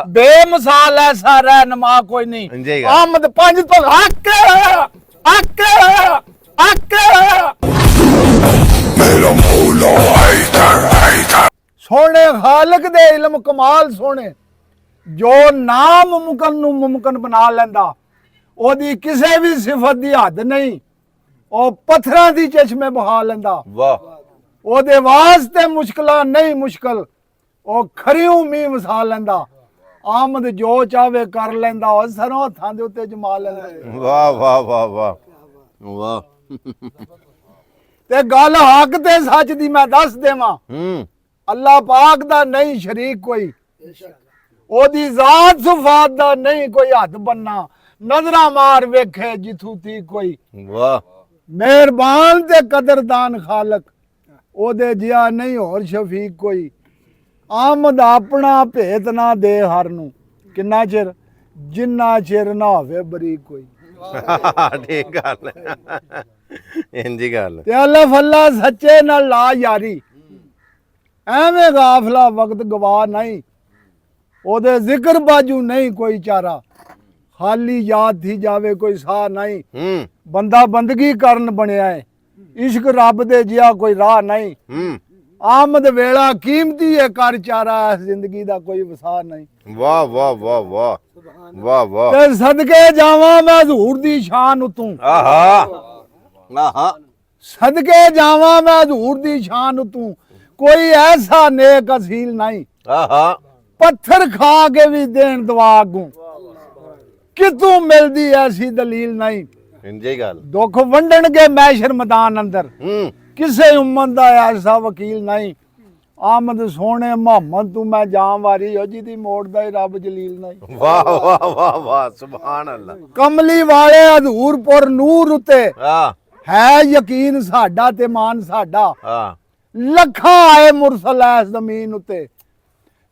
बेमिसाल है सारा नमा कोई नहीं। आमद 5 तो हक हक हक मेरा मौला हैदर सोने खालक दे इल्म कमाल सोने जो नामुमकिन नूं मुमकिन बना लैंदा ओदी किसी भी सिफत दी हद नहीं। ओ पत्थरां दी चश्मे बहा लैंदा। वाह ओदे वास्ते मुश्किलां नहीं मुश्किल ओ खरियों मींह वसा लैंदा। आमद जो चाहे कर लैंदा ओ सरों हत्थां दे उत्ते जमा लैंदा। वाह वाह वाह वाह वाह ते गल हक ते सच दी मैं दस देवां। अल्लाह पाक दा नहीं शरीक कोई ओदी जात सुफात दा नहीं कोई हद बनना। नजरा मार वेखे जिथू थी कोई। वाह मेहरबान ते कदरदान खालक ओदे जिया नहीं और शफीक कोई। आमद अपना भेत ना दे हर नू किन्ना चिर जिन्ना चिर ना होवे बरीक कोई। ठीक गल इंजी गल ते अल्लाह फल्ला सच्चे नाल ला यारी एवें गाफला वक्त गवा नहीं ओदे जिक्र बाजू नहीं कोई चारा। खाली याद थी जावे कोई साह नहीं। बंदा बंदगी करन बनया है इश्क रब दे जिया कोई राह नहीं। आमद वेला कीमती है कर चारा जिंदगी दा कोई वसा नहीं। वाह वाह वाह वाह वाह वाह ते सदके जावां मैं हजूर दी शान उतों। आहा आहा सदके जावां मैं हजूर दी शान उतों कोई ऐसा नेक असील नहीं। आहा पत्थर खा के भी देन दुआ अगूं कितों मिलदी ऐसी दलील नहीं। इंजी गल दुख वंडन के मैशर मैदान अंदर किसे उम्मत दा ऐसा वकील नहीं। आमद सोने मोहम्मद तू मैं जान वारी हो जिदी मोड़ दा रब जलील नहीं। वाह वाह वाह वाह सुभान अल्लाह कमली वाले हजूरपुर नूर उते है यकीन साडा ते मान साडा। लखां आए मुरसल ऐस जमीन उते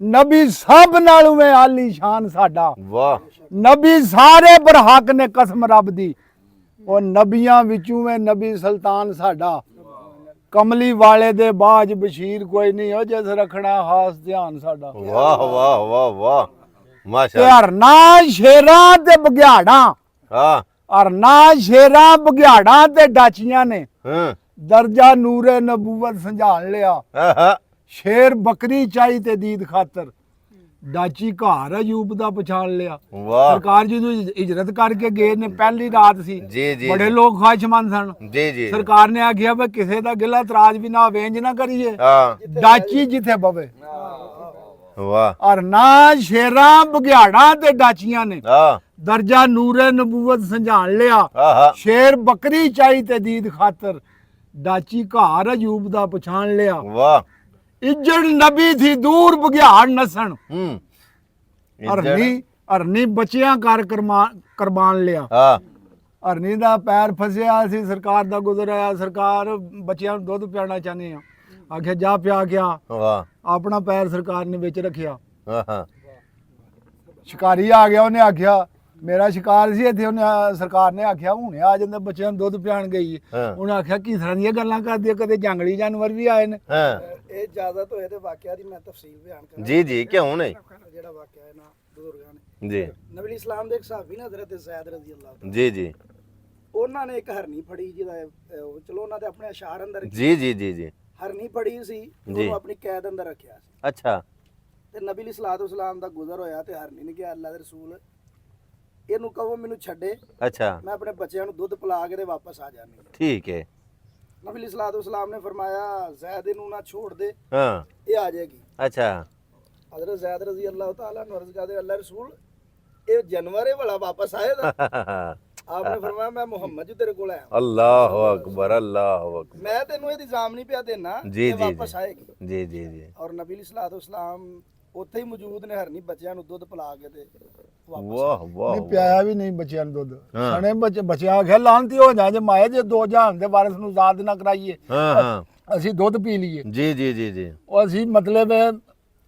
नबी सब नालों में आली शान साडा। वाह नबी सारे बरहक ने कसम रब दी और नबियां विचों में नबी सुल्तान साडा। कमली वाले दे बाज बशीर कोई नहीं हो जिस रखना खास ध्यान साडा। वाह वाह वाह वाह ते माशाअल्लाह हरना शेरां ते बघियाड़ां हरना शेरां बघियाड़ां ते डाचियां ने दर्जा नूरे नबूवत संभाल लिया। शेर बकरी चाही ते दीद खातर डाची घर अयूब दा पछाण लिया। सरकार जी हिजरत करके गए ने पहली रात सी बड़े लोग ख्वाहिशमंद सन। सरकार ने आखिया भाई किसी दा गिला तराज भी ना होवे इंज ना करिए डाची जिथे बवे। हरना शेरां बघियाड़ां ते डाचियां ने दर्जा नूरे नबूवत संभाल लिया। शेर बकरी चाही ते दीद खातर डाची घर अयूब दा पछाण लिया। इज्जत नबी थी दूर बघियाड़ नसन हरनी बचियां कर कुर्बान लिया। हरनी दा पैर फसिया सी सरकार दा गुजर आया। सरकार बच्चियां नूं दुध पियाना चाहनी आ आखे जा पिया गया अपना पैर सरकार ने विच रखिया। शिकारी आ गया उन्हें आखिया मेरा शिकार सी इत्थे उन्हें सरकार ने आखिया हुणे आ जांदे बच्चियां नूं दुध पियाण गई उन्हें आखिया किस तरह दी गल्लां करदी है कदे जंगली जानवर भी आए ने। इजाजत होए ते वाकया दी मैं तफसील बयान करां। जी जी क्यों नहीं जेड़ा वाकया है ना बुजुर्गां ने जी नबी इस्लाम दे एक सहाबी ने हजरत ज़ैद रज़ी अल्लाह जी जी ਉਹਨਾਂ ਨੇ ਇੱਕ ਹਰਨੀ ਫੜੀ ਜਿਹਦਾ ਚਲੋ ਉਹਨਾਂ ਦੇ ਆਪਣੇ ਅਸ਼ਾਰ ਅੰਦਰ जी जी जी जी ਹਰਨੀ ਫੜੀ ਸੀ ਉਹਨੂੰ ਆਪਣੀ ਕੈਦ ਅੰਦਰ ਰੱਖਿਆ ਸੀ। अच्छा ਤੇ ਨਬੀ ਸਲਾਤੁ ਸਲਾਮ ਦਾ ਗੁਜ਼ਰ ਹੋਇਆ ਤੇ ਹਰਨੀ ਨੇ ਕਿਹਾ ਅੱਲਾਹ ਦੇ ਰਸੂਲ ਇਹਨੂੰ ਕਹੋ ਮੈਨੂੰ ਛੱਡੇ अच्छा ਮੈਂ ਆਪਣੇ ਬੱਚਿਆਂ ਨੂੰ ਦੁੱਧ ਪਿਲਾ ਕੇ ਤੇ ਵਾਪਸ ਆ ਜਾਣੀ। ठीक है नबी सलातु सलाम ने फरमाया ज़ैद इन्हू ना छोड़ दे हाँ ये आ जाएगी। अच्छा हजरत ज़ैद रज़ी अल्लाह तआला अन्हु अर्ज़ करदे अल्लाह रसूल ये जानवर है भला वापस आएगा। आपने फरमाया मैं मोहम्मद जी तेरे कोल आया अल्लाह अकबर अल्लाह अकबर मैं तेनू ये इल्जाम नहीं पिया देना जी ये जी वापस आएगी। जी जी जी और नबी सलातु सलाम ਉੱਥੇ ਹੀ ਮੌਜੂਦ ਨੇ ਹਰਨੀ ਬੱਚਿਆਂ ਨੂੰ ਦੁੱਧ ਪਿਲਾ ਕੇ ਤੇ वाह वाह नहीं ਪਿਆਇਆ ਵੀ ਨਹੀਂ ਬੱਚਿਆਂ ਨੂੰ ਦੁੱਧ ਸਣੇ ਬੱਚਿਆਂ ਆਖਿਆ ਲਾਂਤੀ ਹੋ ਜਾ ਜੇ ਮਾਏ ਜੇ ਦੋ ਜਹਾਨ ਦੇ ਵਾਰਿਸ ਨੂੰ ਆਜ਼ਾਦ ਨਾ ਕਰਾਈਏ ਅਸੀਂ ਦੁੱਧ ਪੀ ਲਈਏ। जी जी जी जी ਉਹ ਅਸੀਂ ਮਤਲਬ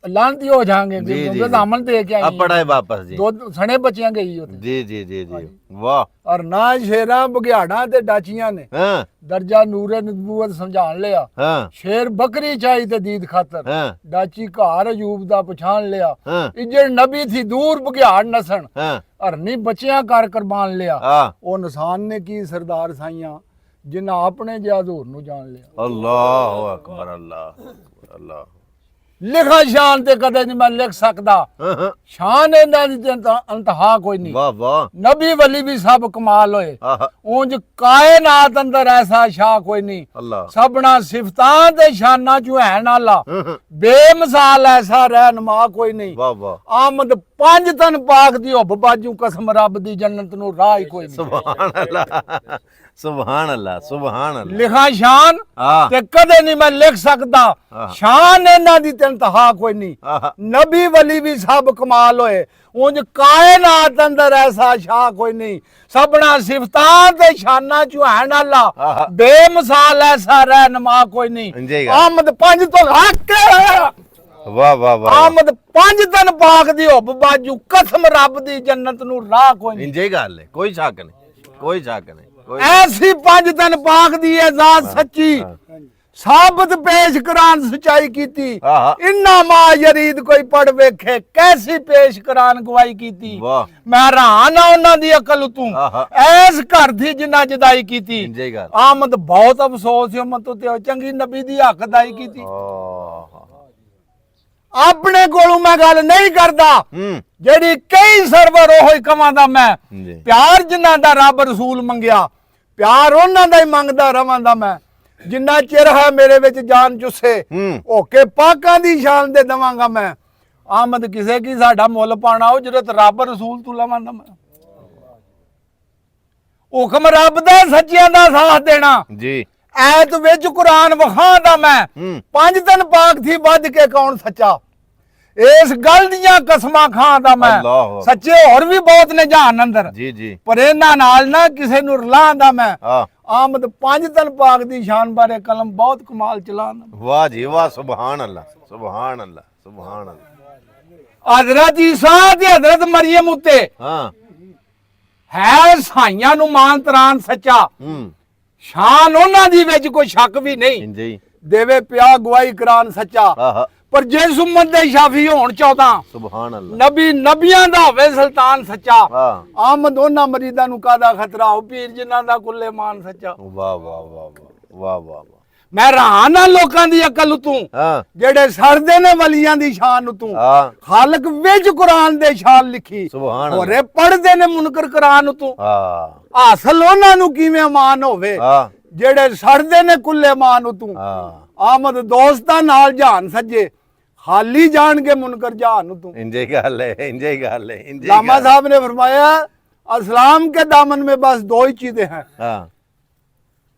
ਲਾਂਤੀ ਹੋ ਜਾਾਂਗੇ ਜੀ, क्योंकि जी। दामन दे के अब आई पड़ा है वापस जी दो सने बच्चियां गई होते जी जी जी जी वाह और ना शेरा बघियाड़ा ते डाचियां ने हाँ दर्जा नूरे नबूवत समझान लिया हाँ शेर बकरी चाही ते दीद खातर हाँ डाची घर अयूब दा पछान लिया हाँ इजड़ नबी थी दूर बघियाड़ नसन हाँ हरनी बच्चियां कर कुर्बान लिया हाँ ਉਹ ਨਿਸ਼ਾਨ ਨੇ ਕੀ ਸਰਦਾਰ ਸਾਈਆਂ ਜਿਨ੍ਹਾਂ ਆਪਣੇ ਜਿਹਾ ਹਜ਼ੂਰ ਨੂੰ ਜਾਣ ਲਿਆ अल्लाह अकबर अल्लाह अल्लाह ਲਿਖਾ ਸ਼ਾਨ ਤੇ ਕਦੇ ਨਹੀਂ ਮੈਂ ਲਿਖ ਸਕਦਾ हाँ हाँ ਸ਼ਾਨ ਇਹਨਾਂ ਦੀ ਤੇ ਇੰਤਹਾ ਕੋਈ ਨਹੀਂ वाह वाह ਨਬੀ ਵਲੀ ਵੀ ਸਭ ਕਮਾਲ ਹੋਏ हाँ ਉਂਝ ਕਾਇਨਾਤ ਅੰਦਰ ਐਸਾ ਸ਼ਾਹ ਕੋਈ ਨਹੀਂ अल्लाह ਸਭਨਾ ਸਿਫਤਾਂ ਤੇ ਸ਼ਾਨਾਂ ਚ ਹੈ ਨਾਲਾ हाँ, हाँ, ਬੇਮਿਸਾਲ ਐਸਾ ਰਹਿਨਮਾ ਕੋਈ ਨਹੀਂ वाह वाह ਆਮਦ ਪੰਜ ਤਨ ਪਾਕ ਦੀ ਹੁਬ ਬਾਜੂ ਕਸਮ ਰੱਬ ਦੀ ਜੰਨਤ ਨੂੰ ਰਾਹ ਹੀ ਕੋਈ ਨਹੀਂ सुभान अल्लाह सुभान अल्लाह सुभान अल्लाह ਲਿਖਾ ਸ਼ਾਨ हाँ ਤੇ ਕਦੇ ਨਹੀਂ ਮੈਂ ਲਿਖ ਸਕਦਾ ਹਾਂ। ਸ਼ਾਨ ਇਹਨਾਂ ਦੀ ਤੇ ਇੰਤਹਾ ਕੋਈ ਨਹੀਂ हाँ ਨਬੀ ਵਲੀ ਵੀ ਸਭ ਕਮਾਲ ਹੋਏ ਉਂਝ ਕਾਇਨਾਤ ਅੰਦਰ ਐਸਾ ਸ਼ਾਹ ਕੋਈ ਨਹੀਂ ਸਭਨਾ ਸਿਫਤਾਂ ਤੇ ਸ਼ਾਨਾਂ ਚ ਹੈ ਨਾਲਾ ਆਹਾ। ਬੇਮਿਸਾਲ ਐਸਾ ਰਹਿਨਮਾ ਕੋਈ ਨਹੀਂ ਇੰਜੇ ਗਾ। ਆਮਦ ਪੰਜ ਤੋਂ ਹੱਕ वाह वाह वाह ਆਮਦ ਪੰਜ ਤਨ ਪਾਕ ਦੀ ਹੁਬ ਬਾਜੂ ਕਸਮ ਰੱਬ ਦੀ ਜੰਨਤ ਨੂੰ ਰਾਹ ਕੋਈ ਨਹੀਂ इंजे गल है कोई शक नहीं कोई शक नहीं कोई ਐਸੀ ਪੰਜ ਤਨ ਪਾਕ ਦੀ ਇਹ ਜ਼ਾਤ ਸੱਚੀ ਸਾਬਤ ਪੇਸ਼ ਕਰਾਨ ਸਚਾਈ ਕੀਤੀ ਆਹਾ। ਇੰਨਾ ਮਾ ਯਰੀਦ ਕੋਈ ਪੜ ਵੇਖੇ ਕੈਸੀ ਪੇਸ਼ ਕਰਾਨ ਗਵਾਈ ਕੀਤੀ वाह ਮੈਂ ਹੈਰਾਨ ਆ ਉਹਨਾਂ ਦੀ ਅਕਲ ਤੂੰ ਆਹਾ। ਐਸ ਘਰ ਦੀ ਜਿੰਨਾ ਜਦਾਈ ਕੀਤੀ इंजे गल ਆਮਦ ਬਹੁਤ ਅਫਸੋਸ ਹੈ ਮਤ ਤੇ ਚੰਗੀ ਨਬੀ ਦੀ ਹੱਕਦਾਈ ਕੀਤੀ ਆਪਣੇ ਕੋਲੋਂ ਮੈਂ ਗੱਲ ਨਹੀਂ ਕਰਦਾ ਜਿਹੜੀ ਕਈ ਸਰਵਰ ਉਹ ਹੀ ਕਵਾਂਦਾ ਮੈਂ ਜੀ। ਪਿਆਰ ਜਿਨ੍ਹਾਂ ਦਾ ਰੱਬ ਰਸੂਲ ਮੰਗਿਆ ਪਿਆਰ ਉਹਨਾਂ ਦਾ ਹੀ ਮੰਗਦਾ ਰਵਾਂਦਾ ਮੈਂ ਜਿੰਨਾ ਚਿਰ ਹੈ ਮੇਰੇ ਵਿੱਚ ਜਾਨ ਚੁੱਸੇ ਓਕੇ ਪਾਕਾਂ ਦੀ ਸ਼ਾਨ ਦੇ ਦਵਾਂਗਾ ਮੈਂ ਆਮਦ ਕਿਸੇ ਕੀ ਸਾਡਾ ਮੁੱਲ ਪਾਣਾ ਉਹ ਜਦੋਂ ਰੱਬ ਰਸੂਲ ਤੂੰ ਲਵਾਂਦਾ ਮੈਂ ਹੁਕਮ ਰੱਬ ਦਾ ਸੱਚਿਆਂ ਦਾ ਸਾਥ ਦੇਣਾ जी ਐਤ ਵਿੱਚ ਕੁਰਾਨ ਵਿਖਾਉਂਦਾ ਮੈਂ ਪੰਜ ਦਿਨ ਪਾਕ ਥੀ ਵੱਧ ਕੇ ਕੌਣ ਸੱਚਾ ਇਸ ਗੱਲ ਦੀਆਂ ਕਸਮਾਂ ਖਾਂਦਾ ਮੈਂ ਅੱਲਾਹੁ ਅਕਬਰ। ਸੱਚੇ ਹੋਰ ਵੀ ਬਹੁਤ ਨੇ ਜਹਾਨ ਅੰਦਰ जी जी ਪਰ ਇਹਨਾਂ ਨਾਲ ਨਾ ਕਿਸੇ ਨੂੰ ਰਲਾਉਂਦਾ ਮੈਂ हाँ ਆਮਦ ਪੰਜ ਦਿਨ ਪਾਕ ਦੀ ਸ਼ਾਨ ਬਾਰੇ ਕਲਮ ਬਹੁਤ ਕਮਾਲ ਚਲਾਉਂਦਾ वाह जी वाह सुभान अल्लाह सुभान अल्लाह सुभान अल्लाह ਹਜ਼ਰਤ ਈਸਾ ਤੇ ਹਜ਼ਰਤ ਮਰੀਮ ਉੱਤੇ हाँ ਹੈ ਸਾਈਆਂ ਨੂੰ ਮਾਨ ਤਰਾਨ ਸੱਚਾ ਸ਼ਾਨ ਉਹਨਾਂ ਦੀ ਵਿੱਚ ਕੋਈ ਸ਼ੱਕ ਵੀ ਨਹੀਂ इंजे ਦੇਵੇ ਪਿਆ ਗਵਾਹੀ ਕਰਾਨ ਸੱਚਾ हाँ ਪਰ ਜਿਸ ਉਮਤ ਦੇ ਸ਼ਾਫੀ ਹੋਣ ਚਾਹੁੰਦਾ सुभान अल्लाह ਨਬੀ ਨਬੀਆਂ ਦਾ ਹੋਵੇ ਸੁਲਤਾਨ ਸੱਚਾ हाँ ਆਮਦ ਉਹਨਾਂ ਮਰੀਦਾਂ ਨੂੰ ਕਾਦਾ ਖਤਰਾ ਹੋ ਪੀਰ ਜਿਨ੍ਹਾਂ ਦਾ ਕੁੱਲੇ ਮਾਨ ਸੱਚਾ वाह वाह वाह वाह वाह वाह ਮੈਂ ਹੈਰਾਨ ਆ ਲੋਕਾਂ ਦੀ ਅਕਲ ਤੂੰ हाँ ਜਿਹੜੇ ਸੜਦੇ ਨੇ ਵਲੀਆਂ ਦੀ ਸ਼ਾਨ ਨੂੰ ਤੂੰ हाँ ਖਾਲਕ ਵਿੱਚ ਕੁਰਾਨ ਦੇ ਸ਼ਾਨ ਲਿਖੀ ਸੁਭਾਨ ਅੱਲਾਹ। ਹੋਰੇ ਪੜਦੇ ਨੇ ਮੁਨਕਰ ਕੁਰਾਨ ਨੂੰ ਤੂੰ हाँ ਹਾਸਲ ਉਹਨਾਂ ਨੂੰ ਕਿਵੇਂ ਮਾਨ ਹੋਵੇ हाँ ਜਿਹੜੇ ਸੜਦੇ ਨੇ ਕੁੱਲੇ ਮਾਨ ਨੂੰ ਤੂੰ हाँ ਆਮਦ ਦੋਸਤਾਂ ਨਾਲ ਜਹਾਨ ਸੱਜੇ ਖਾਲੀ ਜਾਣ ਕੇ ਮੁਨਕਰ ਜਹਾਨ ਨੂੰ ਤੂੰ इंजे गल है इंजे गल है इंजे लामा गल। साहब ने फरमाया अस्लाम के दामन में बस दो ही चीजें हैं हाँ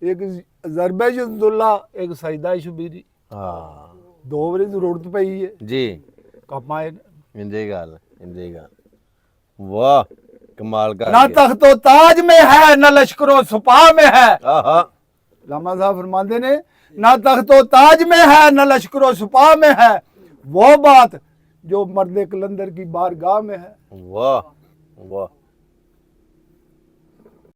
एक ज़रबे जद्दुल्ला एक सजदा शबीरी हाँ दो बरी जरूरत पई है जी कमाए इंजे गल इंजे गल वाह कमाल कर ना तख्तो ताज में है न लश्करों सुपा में है हाँ लामा साहब फरमाते ने ना तख्तो ताज में है न लश्करों सुपा में है वो बात जो मर्द कलंदर की बारगाह में है वाह वाह